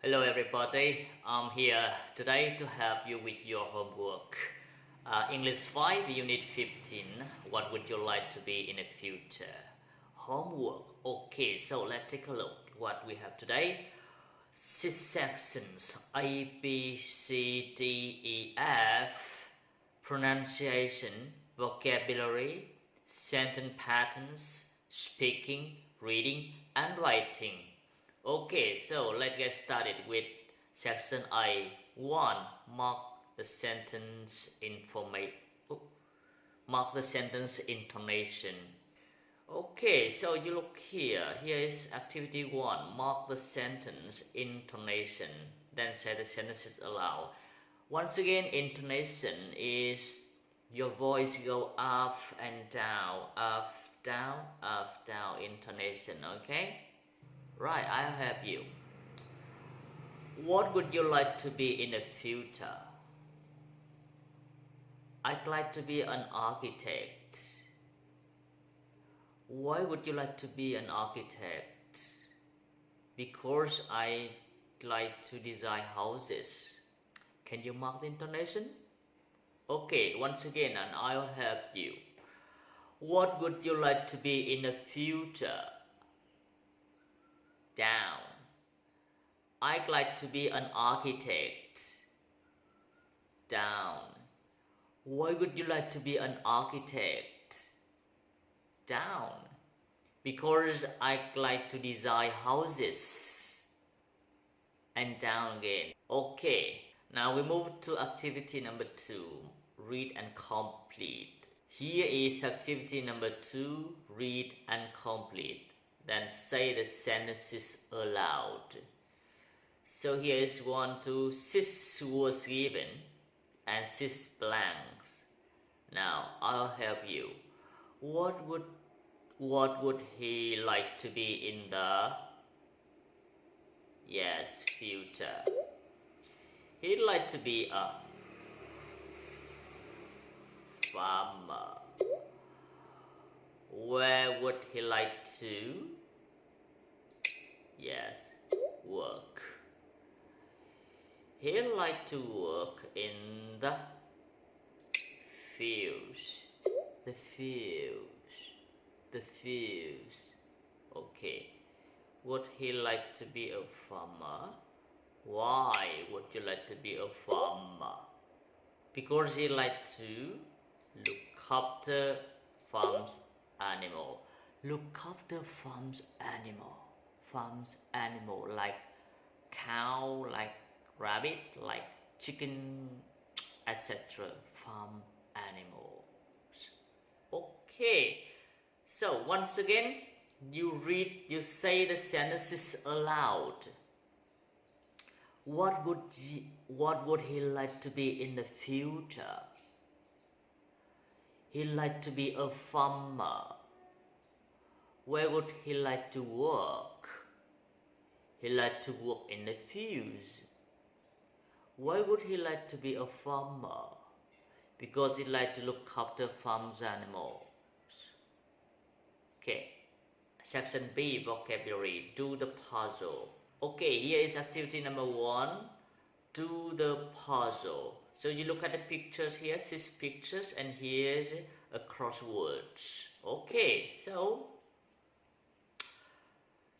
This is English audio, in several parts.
Hello everybody, I'm here today to help you with your homework. English 5, Unit 15, what would you like to be in the future? Homework. Okay, so let's take a look what we have today. 6 sections, A, B, C, D, E, F, pronunciation, vocabulary, sentence patterns, speaking, reading, and writing. Okay, so let's get started with section A. 1. Mark the sentence intonation. Okay, so you look here. Here is activity 1. Mark the sentence intonation. Then say the sentences aloud. Once again, intonation is your voice go up and down, up, down, up, down. Intonation, okay? Right, I'll help you. What would you like to be in the future? I'd like to be an architect. Why would you like to be an architect? Because I like to design houses. Can you mark the intonation? Okay, once again, and I'll help you. What would you like to be in the future? Down. I'd like to be an architect. Down. Why would you like to be an architect? Down. Because I'd like to design houses. And down again. Okay, now we move to activity number 2. Read and complete. Here is activity number 2. Read and complete. Then say the sentences aloud. So here is 1, 2, 6 words given and 6 blanks. Now I'll help you. What would he like to be in the future? He'd like to be a farmer. Where would he like to? Work. He'd like to work in the fields. The fields. Okay. Would he like to be a farmer? Why would you like to be a farmer? Because he like to look after farms animal. Look after farms animal like cow, like rabbit, like chicken, etc. Farm animals. Okay, so once again, you say the sentences aloud. What would he like to be in the future? He'd like to be a farmer. Where would he like to work? He'd like to work in the fields. Why would he like to be a farmer? Because he'd like to look after farms animals. Okay. Section B, vocabulary. Do the puzzle. Okay, here is activity number 1. Do the puzzle. So you look at the pictures here, 6 pictures, and here's a crosswords. Okay, so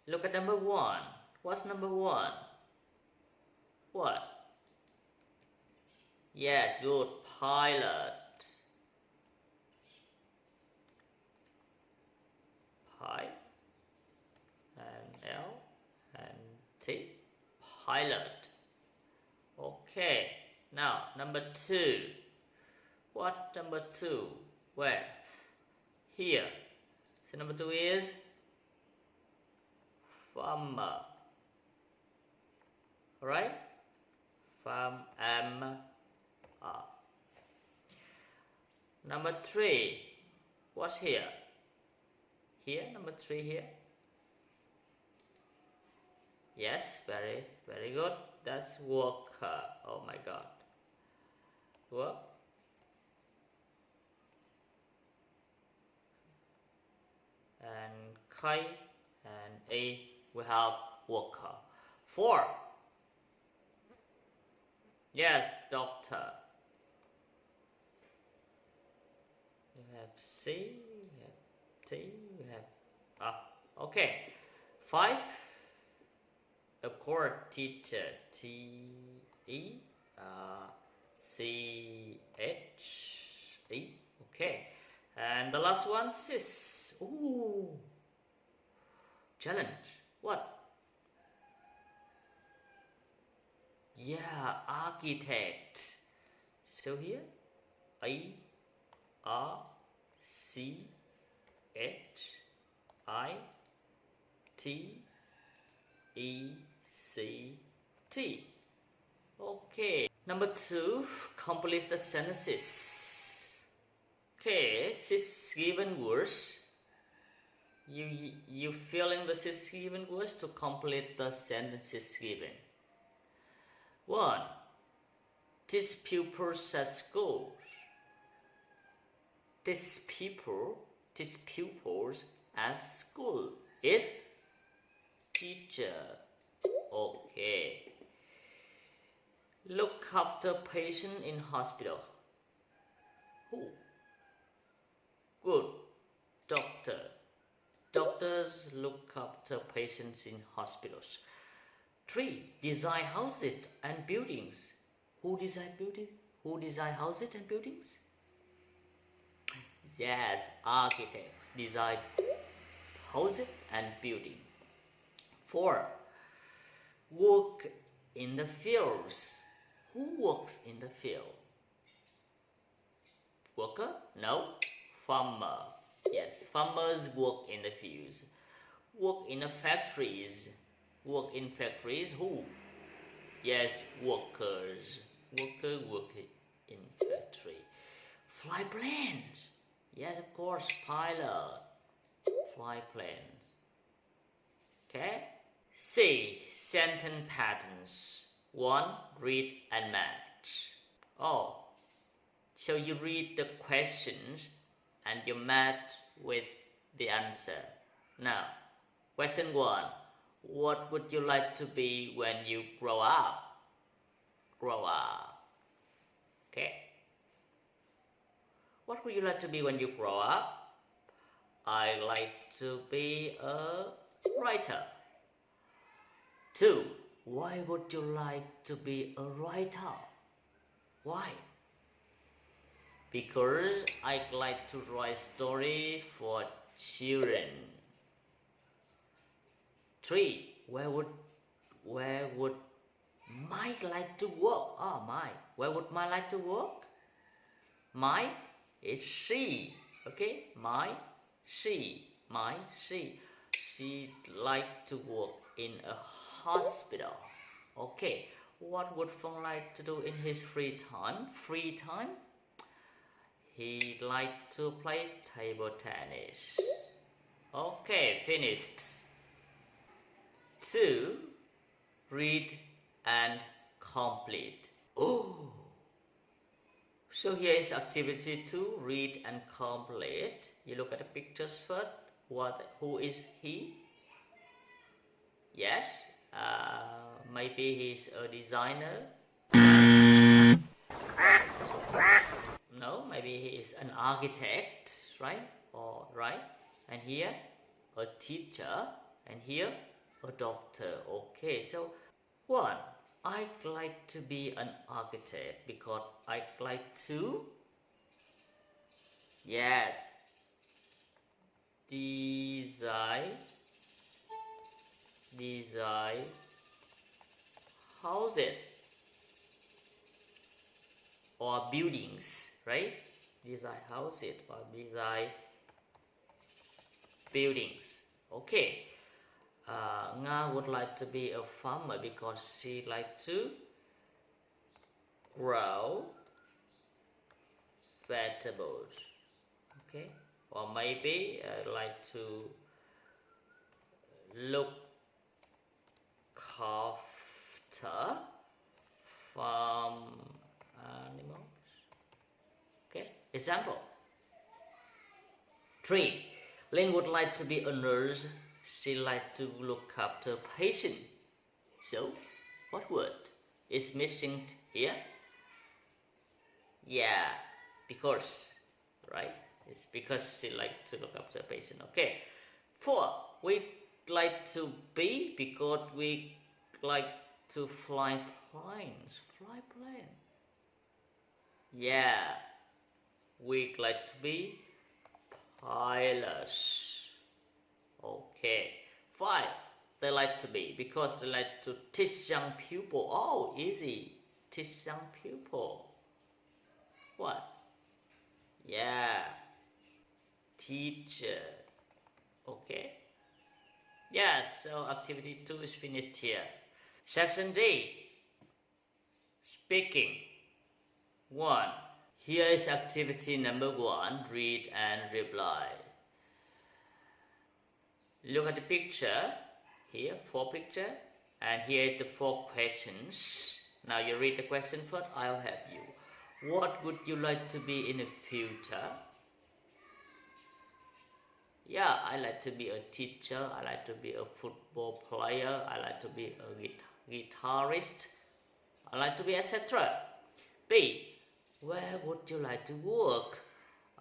look at number 1. What's number 1? What? Yeah, good. Pilot. Pi and L and T. Pilot. Okay. Now, number 2. What number 2? Where? Here. So number 2 is farmer. Alright? Farm. Number 3. What's here? Here, number 3 here. Yes, very good. That's worker. Oh my God. Work. And K and E, we have worker. 4. Yes, doctor. You have C, you have T, you have okay. 5. Of course, teacher. T-E C-H-E. Okay. And the last one, sis. Ooh. Challenge. What? Yeah, architect. So here, A-R-C-H-I-T-E-C-T. Okay. Number 2, complete the sentences. Okay, 6 given words. You fill in the 6 given words to complete the sentences given. 1. Teach pupils at school. Teach pupils at school is teacher. Okay. Look after patient in hospital. Who? Good. Doctor. Doctors look after patients in hospitals. 3. Design houses and buildings. Who design buildings? Who design houses and buildings? Yes, architects design houses and buildings. 4. Work in the fields. Who works in the field? Worker? No. Farmer. Yes, farmers work in the fields. Work in the factories. Work in factories. Who? Yes, workers. Workers work in factory. Fly planes. Yes, of course, pilot. Fly planes. Okay. C. Sentence patterns. 1. Read and match. Oh, so you read the questions and you match with the answer. Now, question 1. What would you like to be when you grow up? Grow up. Okay. What would you like to be when you grow up? I like to be a writer. 2. Why would you like to be a writer? Why? Because I like to write story for children. 3. Where would Mike like to work? Oh, Mike. Where would Mike like to work? Mike is she. Okay, she. She like to work in a hospital. Okay, what would Phong like to do in his free time? Free time? He like to play table tennis. Okay, finished. 2. Read and complete. Oh, so here is activity 2. Read and complete. You look at the pictures first. Who is he? Yes, maybe he's a designer. No, maybe he is an architect, right? Or right? And here a teacher, and here a doctor. Okay, so 1. I like to be an architect because I like to, yes, design houses or buildings, right? Design houses or design buildings. Okay. Nga would like to be a farmer because she likes to grow vegetables. Okay. Or maybe like to look after farm animals. Okay. Example. 3. Lynn would like to be a nurse. She likes to look after patients. So, what word? is missing here? Yeah, because, right? It's because she likes to look observation. Okay. 4. We like to be because we like to fly planes. Fly plane. Yeah. We like to be pilots. Okay. 5. They like to be because they like to teach young people. Oh, easy. Teach young people. What? Yeah. Teacher. Okay. Yeah, so activity 2 is finished here. Section D. Speaking. 1. Here is activity number 1. Read and reply. Look at the picture. Here, 4 pictures. And here is the 4 questions. Now you read the question first. I'll help you. What would you like to be in the future? Yeah, I like to be a teacher. I like to be a football player. I like to be a guitarist. I like to be etc. B. Where would you like to work?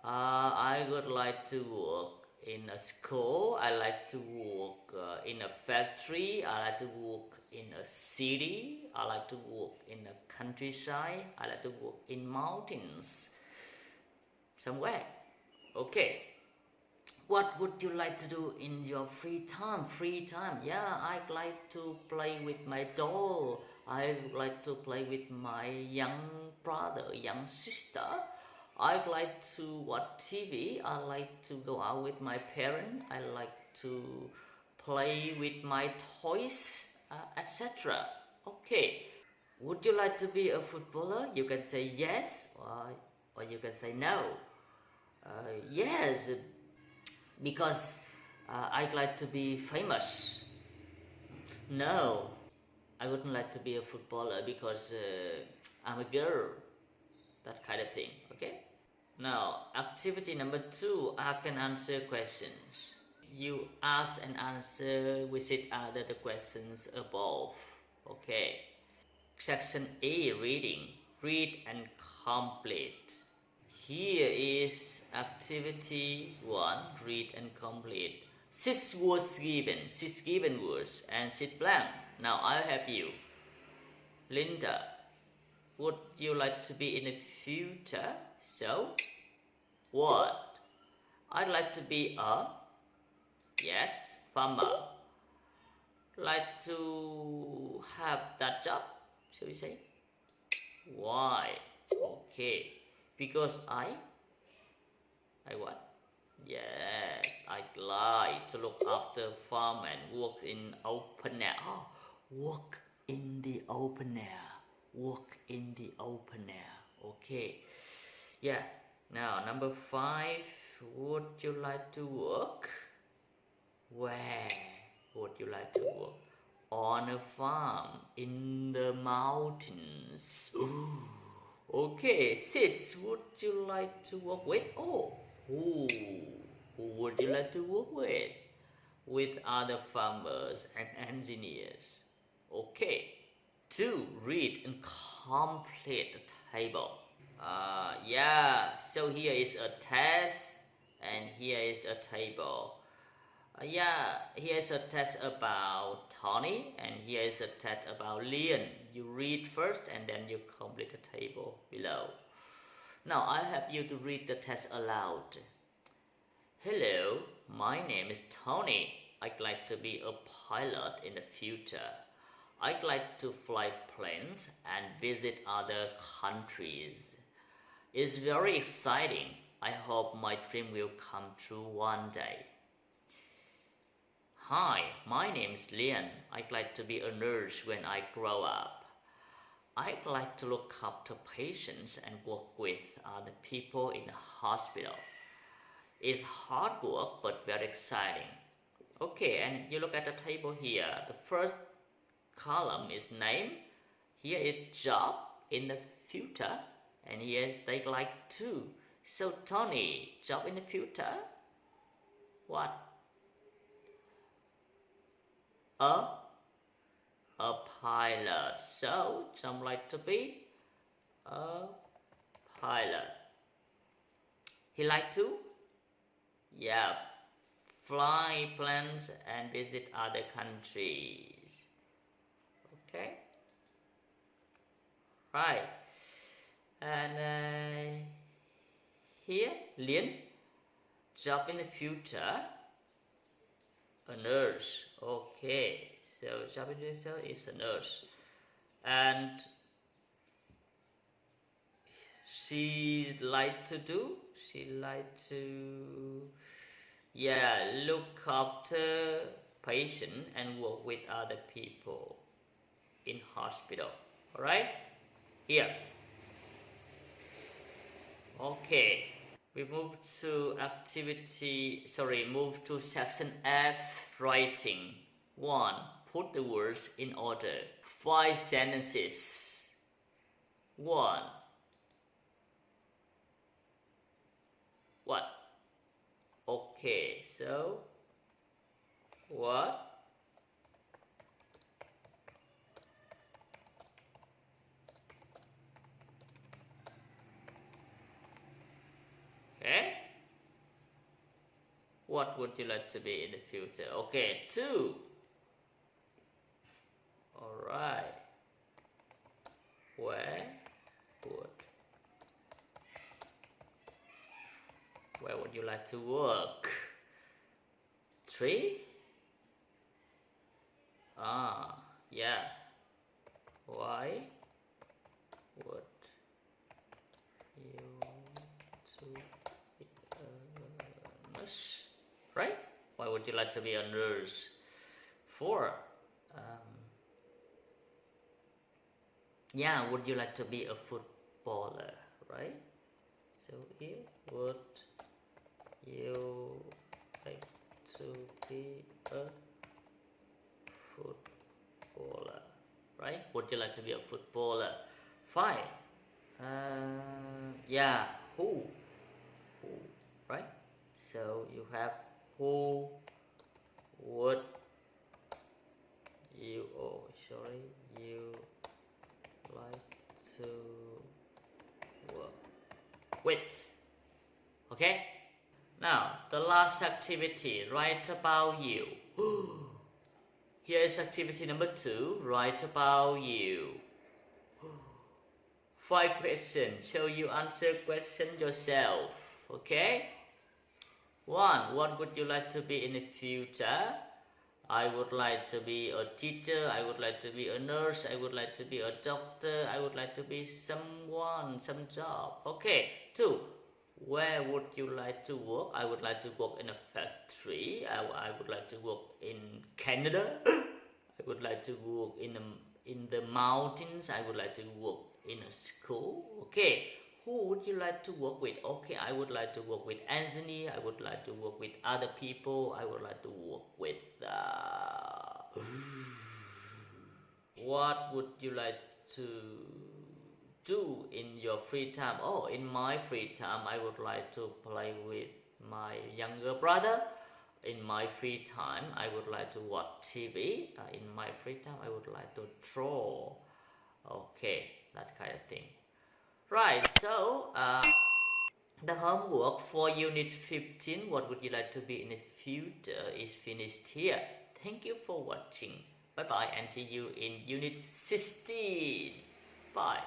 I would like to work in a school. I like to work in a factory. I like to work in a city. I like to work in a countryside. I like to work in mountains. Somewhere. Okay. What would you like to do in your free time? Free time. Yeah, I like to play with my doll. I like to play with my young brother, young sister. I like to watch TV. I like to go out with my parents. I like to play with my toys, etc. Okay. Would you like to be a footballer? You can say yes, or you can say no. Yes, because I'd like to be famous. No, I wouldn't like to be a footballer because I'm a girl. That kind of thing, okay? Now, activity number 2, ask and answer questions. You ask and answer with each other the questions above, okay? Section A, reading. Read and complete. Here is activity 1, read and complete. 6 words given, 6 given words and 6 blank. Now I'll help you. Linda, would you like to be in the future? So, what? I'd like to be a, yes, farmer. Like to have that job, shall we say? Why? Okay. Because I what? Yes, I'd like to look after farm and work in open air. Oh, work in the open air. Work in the open air. Okay. Yeah. Now, number 5. Would you like to work? Where would you like to work? On a farm in the mountains. Ooh. Okay, 6. Would you like to work with? Oh, who would you like to work with? With other farmers and engineers. Okay. 2. Read and complete the table. Yeah, so here is a test and here is a table. Yeah, here's a test about Tony and here is a test about Leon. You read first and then you complete the table below. Now I help you to read the test aloud. Hello, my name is Tony. I'd like to be a pilot in the future. I'd like to fly planes and visit other countries. It's very exciting. I hope my dream will come true one day. Hi, my name is Leon. I'd like to be a nurse when I grow up. I'd like to look after patients and work with other people in a hospital. It's hard work but very exciting. Okay, and you look at the table here. The first column is name. Here is job in the future. And here they'd like to. So Tony, job in the future? What? A pilot. So Tom like to be a pilot. He like to, yeah, fly planes and visit other countries. Okay, right. And here, Liên, job in the future, a nurse. Okay, so job in the future is a nurse, and she like to, yeah, look after patient and work with other people in hospital. All right, here. Okay, we move to move to section F, writing. 1. Put the words in order. 5 sentences. 1. What? Okay, so what? Okay. What would you like to be in the future? Okay, 2. Alright. Where would you like to work? 3. Yeah. Why would you to be a nurse? Right? Why would you like to be a nurse? 4. Yeah, would you like to be a footballer? Right? So here, would you like to be a footballer? Right? Would you like to be a footballer? 5. Yeah, who? Right? So you have who would you like to work with. Okay, now the last activity, write about you. Here is activity number 2, write about you. 5 questions, so you answer question yourself. Okay, 1. What would you like to be in the future? I would like to be a teacher, I would like to be a nurse, I would like to be a doctor, I would like to be someone, some job. Okay, 2. Where would you like to work? I would like to work in a factory, I would like to work in Canada, I would like to work in the mountains, I would like to work in a school. Okay, who would you like to work with? Okay, I would like to work with Anthony, I would like to work with other people, I would like to work with what would you like to do in your free time? Oh, in my free time I would like to play with my younger brother. In my free time I would like to watch TV. In my free time I would like to draw. Okay, that kind of thing. Right, so the homework for Unit 15, what would you like to be in the future, is finished here. Thank you for watching. Bye bye and see you in Unit 16. Bye.